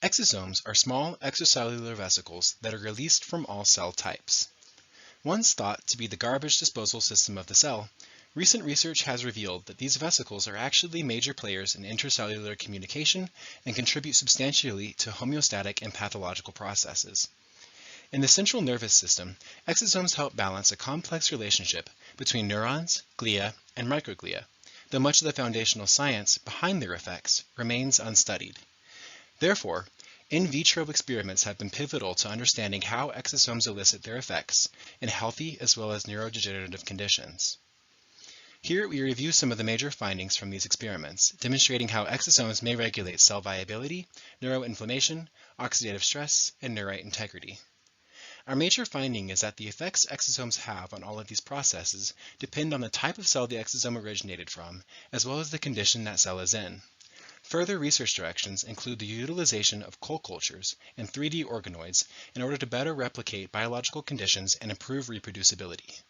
Exosomes are small extracellular vesicles that are released from all cell types. Once thought to be the garbage disposal system of the cell, recent research has revealed that these vesicles are actually major players in intercellular communication and contribute substantially to homeostatic and pathological processes. In the central nervous system, exosomes help balance a complex relationship between neurons, glia, and microglia, though much of the foundational science behind their effects remains unstudied. Therefore, in vitro experiments have been pivotal to understanding how exosomes elicit their effects in healthy as well as neurodegenerative conditions. Here we review some of the major findings from these experiments, demonstrating how exosomes may regulate cell viability, neuroinflammation, oxidative stress, and neurite integrity. Our major finding is that the effects exosomes have on all of these processes depend on the type of cell the exosome originated from, as well as the condition that cell is in. Further research directions include the utilization of co-cultures and 3D organoids in order to better replicate biological conditions and improve reproducibility.